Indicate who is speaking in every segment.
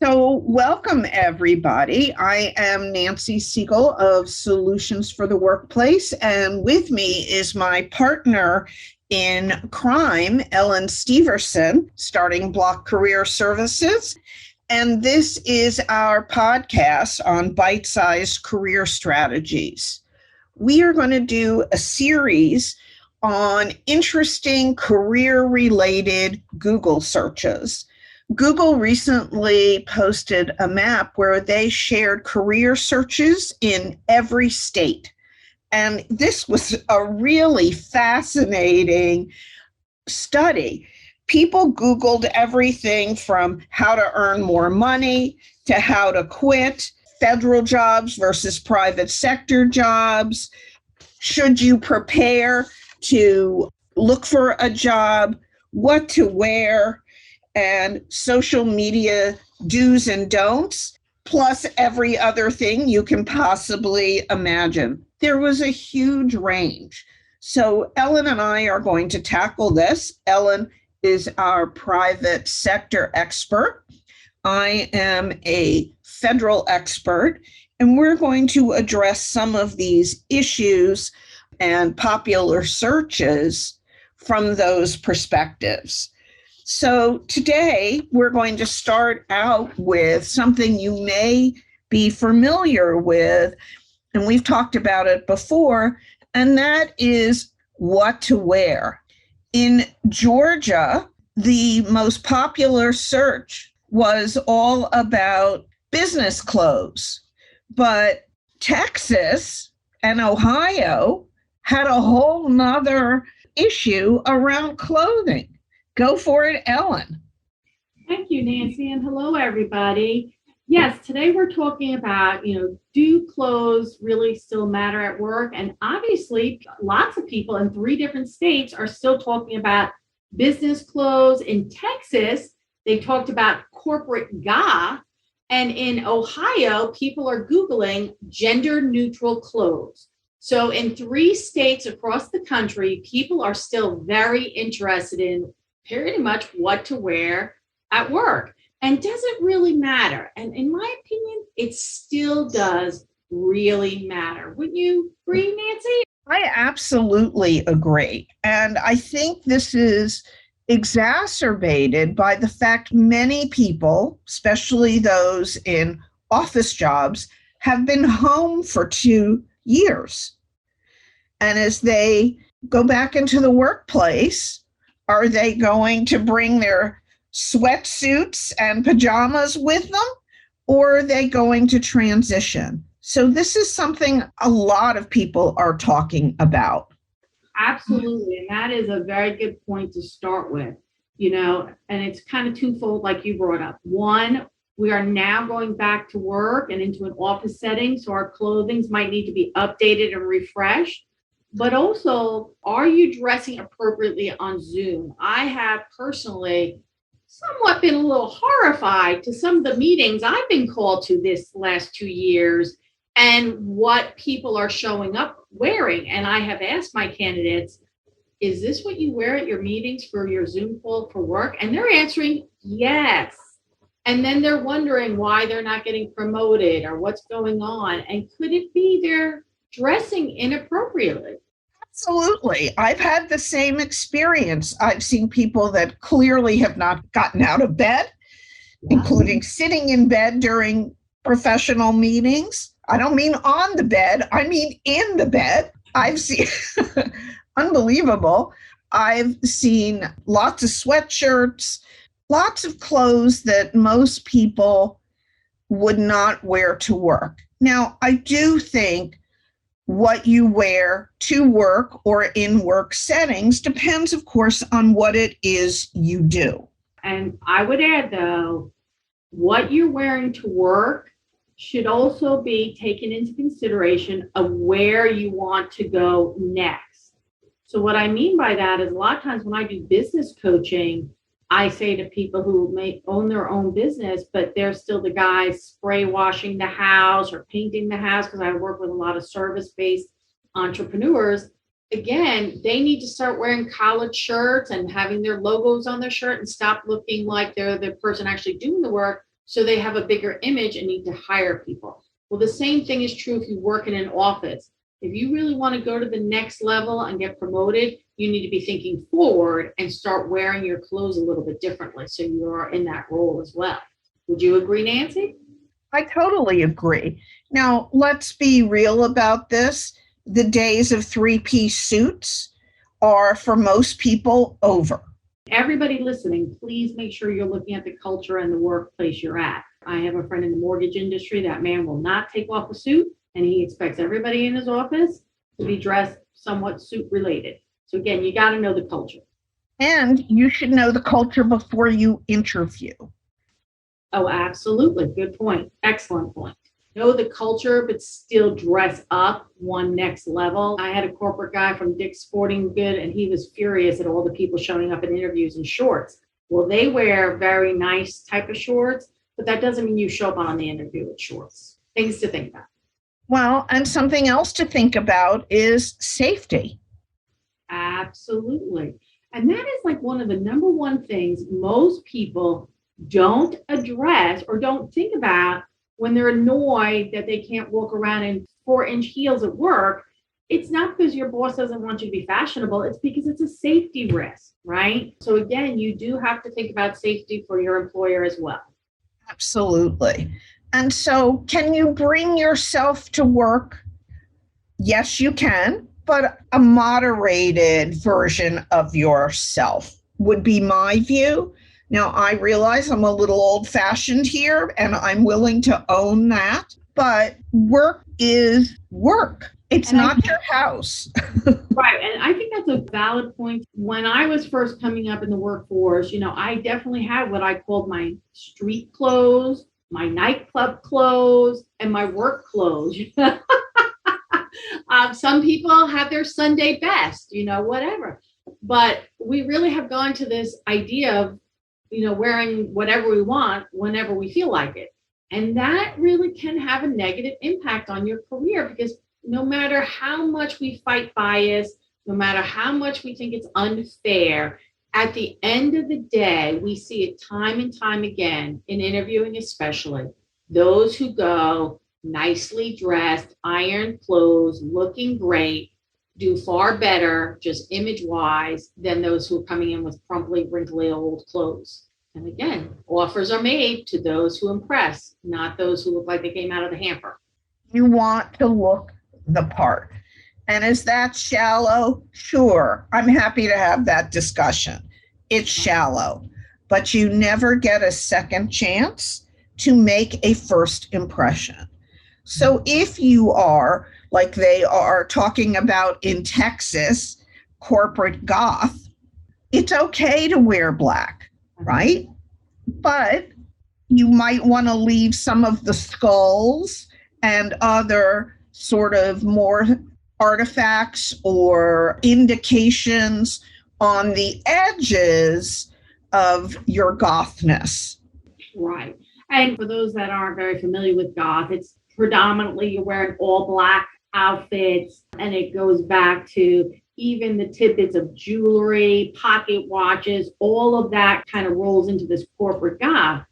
Speaker 1: So, welcome everybody. I am Nancy Siegel of Solutions for the Workplace, and with me is my partner in crime, Ellen Steverson, Starting Block Career Services. And this is our podcast on bite sized career strategies. We are going to do a series on interesting career related Google searches. Google recently posted a map where they shared career searches in every state. And this was a really fascinating study. People Googled everything from how to earn more money to how to quit, federal jobs versus private sector jobs. Should you prepare to look for a job? What to wear? And social media do's and don'ts, plus every other thing you can possibly imagine. There was a huge range. So Ellen and I are going to tackle this. Ellen is our private sector expert. I am a federal expert, and we're going to address some of these issues and popular searches from those perspectives. So today we're going to start out with something you may be familiar with, and we've talked about it before, and that is what to wear. In Georgia, the most popular search was all about business clothes, but Texas and Ohio had a whole nother issue around clothing. Go for it, Ellen.
Speaker 2: Thank you, Nancy, and hello, everybody. Yes, today we're talking about, do clothes really still matter at work? And obviously, lots of people in 3 different states are still talking about business clothes. In Texas, they talked about corporate Goth. And in Ohio, people are Googling gender neutral clothes. So in 3 states across the country, people are still very interested in pretty much what to wear at work. And does it really matter? And in my opinion, it still does really matter. Wouldn't you agree, Nancy?
Speaker 1: I absolutely agree. And I think this is exacerbated by the fact many people, especially those in office jobs, have been home for 2 years. And as they go back into the workplace, are they going to bring their sweatsuits and pajamas with them, or are they going to transition? So this is something a lot of people are talking about.
Speaker 2: Absolutely. And that is a very good point to start with, and it's kind of twofold, like you brought up. One, we are now going back to work and into an office setting, so our clothing might need to be updated and refreshed. But also, are you dressing appropriately on Zoom? I have personally somewhat been a little horrified to some of the meetings I've been called to this last 2 years and what people are showing up wearing. And I have asked my candidates, is this what you wear at your meetings for your Zoom call for work? And they're answering yes. And then they're wondering why they're not getting promoted or what's going on. And could it be they're dressing inappropriately?
Speaker 1: Absolutely. I've had the same experience. I've seen people that clearly have not gotten out of bed, including sitting in bed during professional meetings. I don't mean on the bed, I mean in the bed. I've seen unbelievable. I've seen lots of sweatshirts, lots of clothes that most people would not wear to work. Now, I do think what you wear to work or in work settings depends, of course, on what it is you do.
Speaker 2: And I would add, though, what you're wearing to work should also be taken into consideration of where you want to go next. So what I mean by that is a lot of times when I do business coaching, I say to people who may own their own business, but they're still the guys spray washing the house or painting the house, because I work with a lot of service-based entrepreneurs. Again, they need to start wearing collared shirts and having their logos on their shirt and stop looking like they're the person actually doing the work, So they have a bigger image and need to hire people. Well, the same thing is true if you work in an office. If you really want to go to the next level and get promoted, you need to be thinking forward and start wearing your clothes a little bit differently so you are in that role as well. Would you agree, Nancy?
Speaker 1: I totally agree. Now, let's be real about this. The days of three-piece suits are, for most people, over.
Speaker 2: Everybody listening, please make sure you're looking at the culture and the workplace you're at. I have a friend in the mortgage industry. That man will not take off a suit, and he expects everybody in his office to be dressed somewhat suit related. So again, you got to know the culture.
Speaker 1: And you should know the culture before you interview.
Speaker 2: Oh, absolutely. Good point. Excellent point. Know the culture, but still dress up one next level. I had a corporate guy from Dick's Sporting Good, and he was furious at all the people showing up in interviews in shorts. Well, they wear very nice type of shorts, but that doesn't mean you show up on the interview with shorts. Things to think about.
Speaker 1: Well, and something else to think about is safety.
Speaker 2: Absolutely. And that is like one of the number one things most people don't address or don't think about when they're annoyed that they can't walk around in 4-inch heels at work. It's not because your boss doesn't want you to be fashionable. It's because it's a safety risk, right? So again, you do have to think about safety for your employer as well.
Speaker 1: Absolutely. And so can you bring yourself to work? Yes, you can, but a moderated version of yourself would be my view. Now, I realize I'm a little old-fashioned here, and I'm willing to own that, but work is work. It's not your house.
Speaker 2: Right. And I think that's a valid point. When I was first coming up in the workforce, I definitely had what I called my street clothes, my nightclub clothes, and my work clothes. Some people have their Sunday best, whatever. But we really have gone to this idea of, wearing whatever we want whenever we feel like it. And that really can have a negative impact on your career, because no matter how much we fight bias, no matter how much we think it's unfair, at the end of the day, we see it time and time again in interviewing, especially those who go nicely dressed, ironed clothes, looking great, do far better, just image-wise, than those who are coming in with crumply, wrinkly old clothes. And again, offers are made to those who impress, not those who look like they came out of the hamper.
Speaker 1: You want to look the part. And is that shallow? Sure, I'm happy to have that discussion. It's shallow, but you never get a second chance to make a first impression. So if you are, like they are talking about in Texas, corporate goth, it's okay to wear black, right? But you might want to leave some of the skulls and other sort of more artifacts or indications on the edges of your gothness.
Speaker 2: Right. And for those that aren't very familiar with goth, it's predominantly you're wearing all black outfits, and it goes back to even the tidbits of jewelry, pocket watches, all of that kind of rolls into this corporate goth.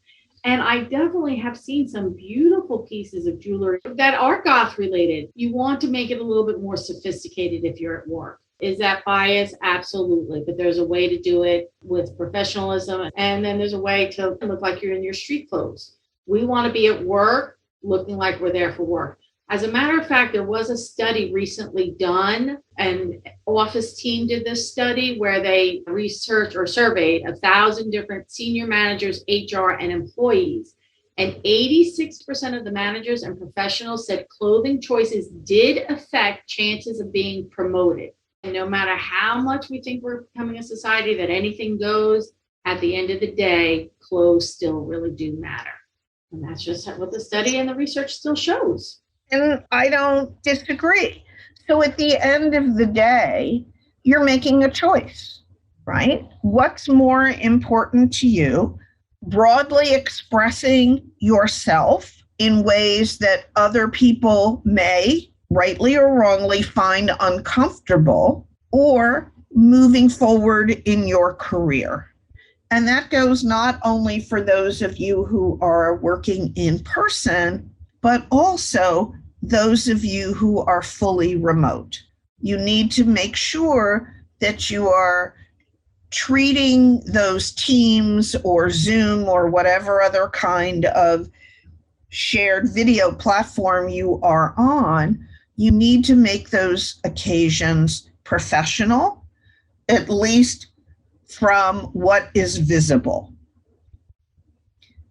Speaker 2: And I definitely have seen some beautiful pieces of jewelry that are goth related. You want to make it a little bit more sophisticated if you're at work. Is that bias? Absolutely. But there's a way to do it with professionalism. And then there's a way to look like you're in your street clothes. We want to be at work looking like we're there for work. As a matter of fact, there was a study recently done, and office team did this study where they researched or surveyed 1,000 different senior managers, HR, and employees. And 86% of the managers and professionals said clothing choices did affect chances of being promoted. And no matter how much we think we're becoming a society that anything goes, at the end of the day, clothes still really do matter. And that's just what the study and the research still shows.
Speaker 1: And I don't disagree. So at the end of the day, you're making a choice, right? What's more important to you? Broadly expressing yourself in ways that other people may, rightly or wrongly, find uncomfortable, or moving forward in your career. And that goes not only for those of you who are working in person, but also those of you who are fully remote. You need to make sure that you are treating those Teams or Zoom or whatever other kind of shared video platform you are on. You need to make those occasions professional, at least from what is visible.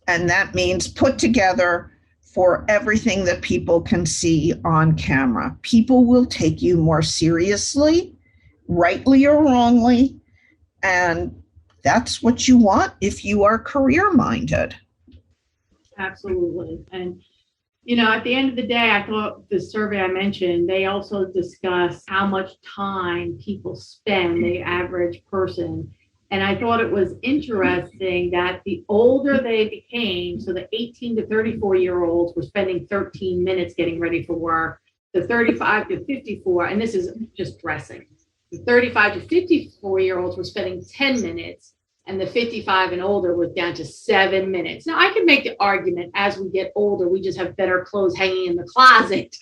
Speaker 1: And that means put together for everything that people can see on camera. People will take you more seriously, rightly or wrongly, and that's what you want if you are career minded.
Speaker 2: Absolutely. And at the end of the day, I thought the survey I mentioned, they also discuss how much time people spend, the average person. And I thought it was interesting that the older they became, so the 18 to 34-year-olds were spending 13 minutes getting ready for work, the 35 to 54, and this is just dressing, the 35 to 54-year-olds were spending 10 minutes, and the 55 and older was down to 7 minutes. Now, I can make the argument as we get older, we just have better clothes hanging in the closet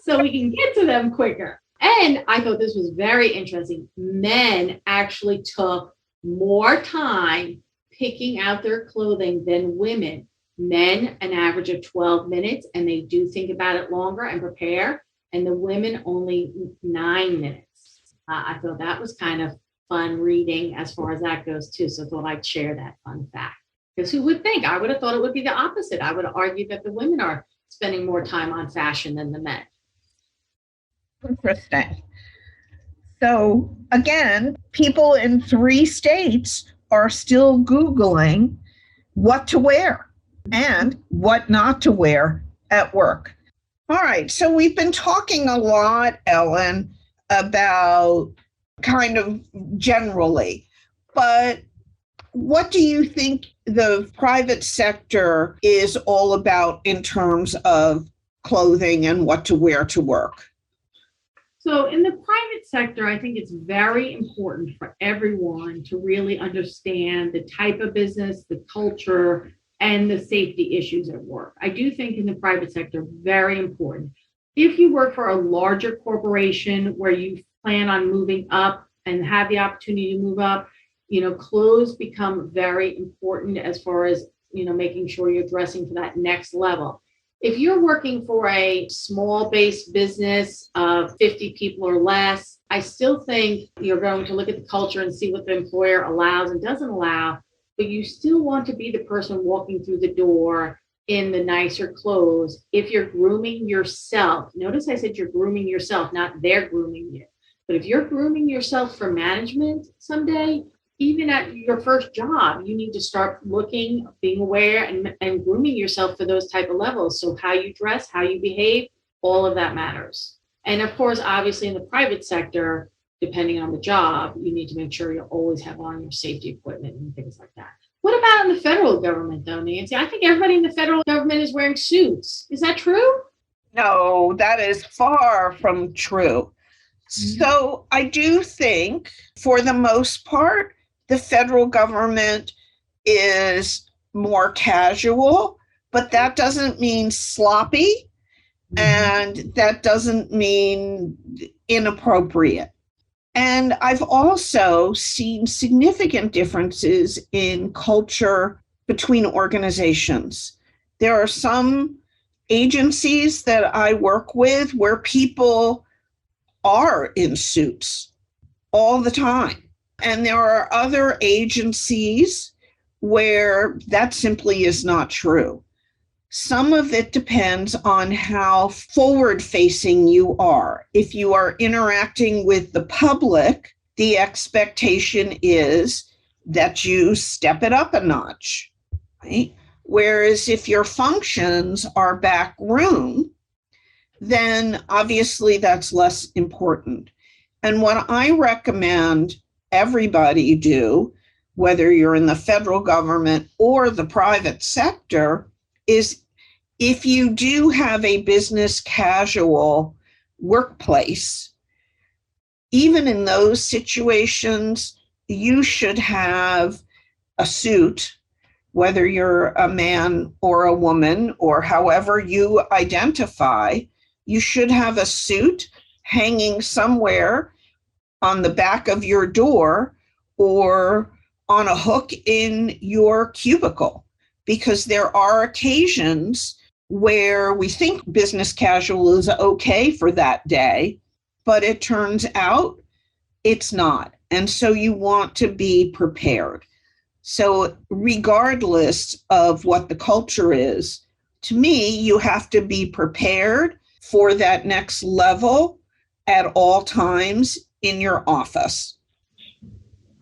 Speaker 2: so we can get to them quicker. And I thought this was very interesting. Men actually took more time picking out their clothing than women. Men, an average of 12 minutes, and they do think about it longer and prepare. And the women, only 9 minutes. I thought that was kind of fun reading as far as that goes too. So I thought I'd share that fun fact. Because who would think? I would have thought it would be the opposite. I would have argued that the women are spending more time on fashion than the men.
Speaker 1: Interesting. So again, people in 3 states are still Googling what to wear and what not to wear at work. All right, so we've been talking a lot, Ellen, about kind of generally, but what do you think the private sector is all about in terms of clothing and what to wear to work?
Speaker 2: So in the private sector, I think it's very important for everyone to really understand the type of business, the culture, and the safety issues at work. I do think in the private sector, very important. If you work for a larger corporation where you plan on moving up and have the opportunity to move up, clothes become very important as far as, making sure you're dressing for that next level. If you're working for a small based business of 50 people or less, I still think you're going to look at the culture and see what the employer allows and doesn't allow, but you still want to be the person walking through the door in the nicer clothes. If you're grooming yourself, notice I said you're grooming yourself, not they're grooming you. But if you're grooming yourself for management someday, even at your first job, you need to start looking, being aware, and grooming yourself for those type of levels. So how you dress, how you behave, all of that matters. And of course, obviously in the private sector, depending on the job, you need to make sure you always have on your safety equipment and things like that. What about in the federal government though, Nancy? I think everybody in the federal government is wearing suits. Is that true?
Speaker 1: No, that is far from true. So I do think for the most part, the federal government is more casual, but that doesn't mean sloppy, and that doesn't mean inappropriate. And I've also seen significant differences in culture between organizations. There are some agencies that I work with where people are in suits all the time. And there are other agencies where that simply is not true. Some of it depends on how forward-facing you are. If you are interacting with the public, the expectation is that you step it up a notch, right? Whereas if your functions are back room, then obviously that's less important. And what I recommend everybody do, whether you're in the federal government or the private sector, is if you do have a business casual workplace, even in those situations, you should have a suit, whether you're a man or a woman or however you identify, you should have a suit hanging somewhere on the back of your door or on a hook in your cubicle, because there are occasions where we think business casual is okay for that day, but it turns out it's not. And so you want to be prepared. So regardless of what the culture is, to me, you have to be prepared for that next level at all times in your office.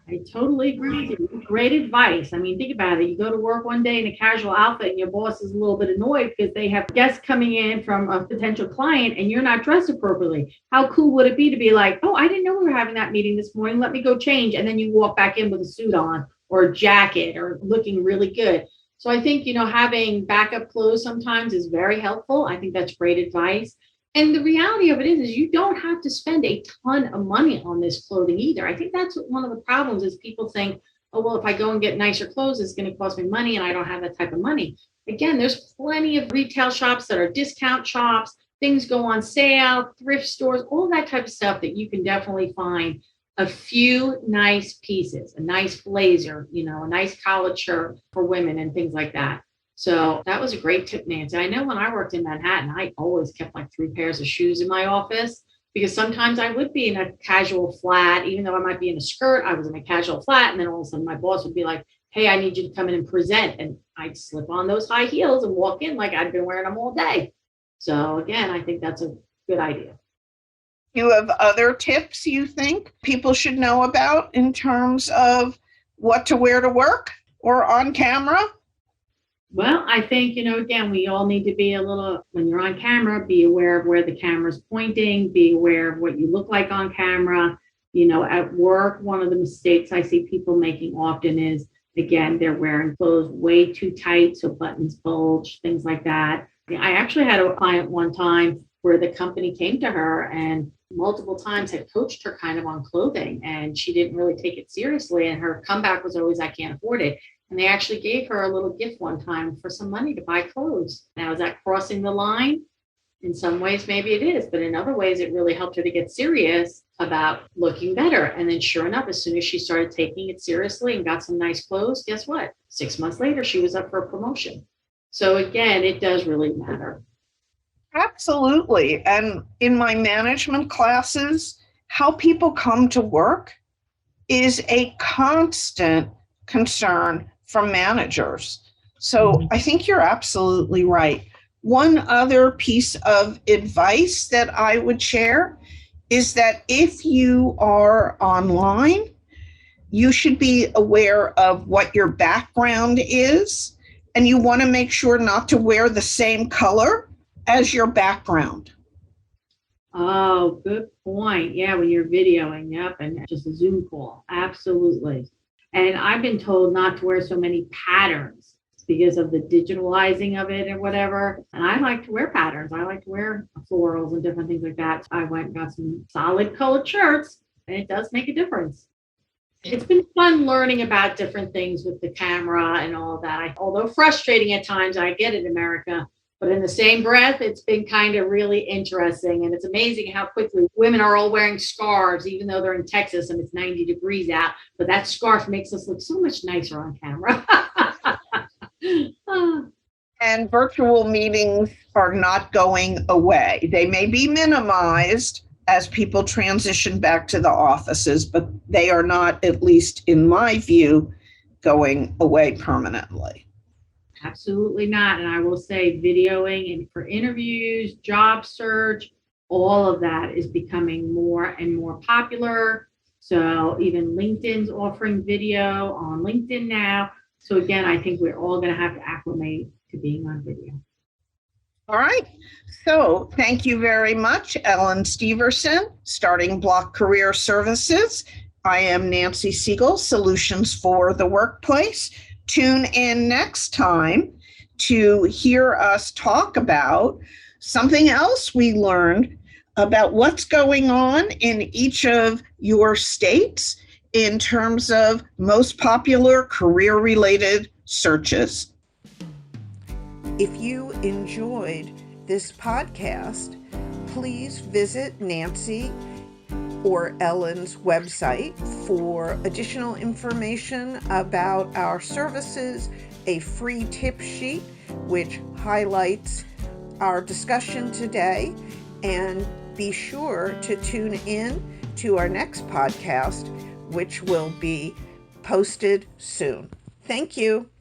Speaker 2: I totally agree with you. Great advice. I mean, think about it. You go to work one day in a casual outfit and your boss is a little bit annoyed because they have guests coming in from a potential client and you're not dressed appropriately. How cool would it be to be like, oh, I didn't know we were having that meeting this morning. Let me go change. And then you walk back in with a suit on or a jacket or looking really good. So I think, having backup clothes sometimes is very helpful. I think that's great advice. And the reality of it is you don't have to spend a ton of money on this clothing either. I think that's one of the problems is people think, oh, well, if I go and get nicer clothes, it's going to cost me money and I don't have that type of money. Again, there's plenty of retail shops that are discount shops. Things go on sale, thrift stores, all that type of stuff that you can definitely find a few nice pieces, a nice blazer, a nice collared shirt for women and things like that. So that was a great tip, Nancy. I know when I worked in Manhattan, I always kept like 3 pairs of shoes in my office because sometimes I would be in a casual flat, even though I might be in a skirt, I was in a casual flat. And then all of a sudden my boss would be like, hey, I need you to come in and present. And I'd slip on those high heels and walk in like I'd been wearing them all day. So again, I think that's a good idea.
Speaker 1: You have other tips you think people should know about in terms of what to wear to work or on camera?
Speaker 2: Well, I think, again, we all need to be a little, when you're on camera, be aware of where the camera's pointing, be aware of what you look like on camera. At work, one of the mistakes I see people making often is, again, they're wearing clothes way too tight, so buttons bulge, things like that. I actually had a client one time where the company came to her and multiple times had coached her kind of on clothing, and she didn't really take it seriously. And her comeback was always, I can't afford it. And they actually gave her a little gift one time for some money to buy clothes. Now, is that crossing the line? In some ways, maybe it is, but in other ways, it really helped her to get serious about looking better. And then sure enough, as soon as she started taking it seriously and got some nice clothes, guess what? 6 months later, she was up for a promotion. So again, it does really matter.
Speaker 1: Absolutely. And in my management classes, how people come to work is a constant concern from managers. So I think you're absolutely right. One other piece of advice that I would share is that if you are online, you should be aware of what your background is, and you want to make sure not to wear the same color as your background.
Speaker 2: Oh, good point. Yeah, when you're videoing, yep, and just a Zoom call. Absolutely. And I've been told not to wear so many patterns because of the digitalizing of it or whatever. And I like to wear patterns. I like to wear florals and different things like that. I went and got some solid colored shirts, and it does make a difference. It's been fun learning about different things with the camera and all that. Although frustrating at times, I get it, America. But in the same breath, it's been kind of really interesting. And it's amazing how quickly women are all wearing scarves, even though they're in Texas and it's 90 degrees out. But that scarf makes us look so much nicer on camera.
Speaker 1: And virtual meetings are not going away. They may be minimized as people transition back to the offices, but they are not, at least in my view, going away permanently.
Speaker 2: Absolutely not. And I will say videoing and for interviews, job search, all of that is becoming more and more popular. So even LinkedIn's offering video on LinkedIn now. So again, I think we're all going to have to acclimate to being on video.
Speaker 1: All right. So thank you very much, Ellen Steverson, Starting Block Career Services. I am Nancy Siegel, Solutions for the Workplace. Tune in next time to hear us talk about something else we learned about what's going on in each of your states in terms of most popular career-related searches. If you enjoyed this podcast, please visit Nancy or Ellen's website for additional information about our services, a free tip sheet which highlights our discussion today, and be sure to tune in to our next podcast, which will be posted soon. Thank you.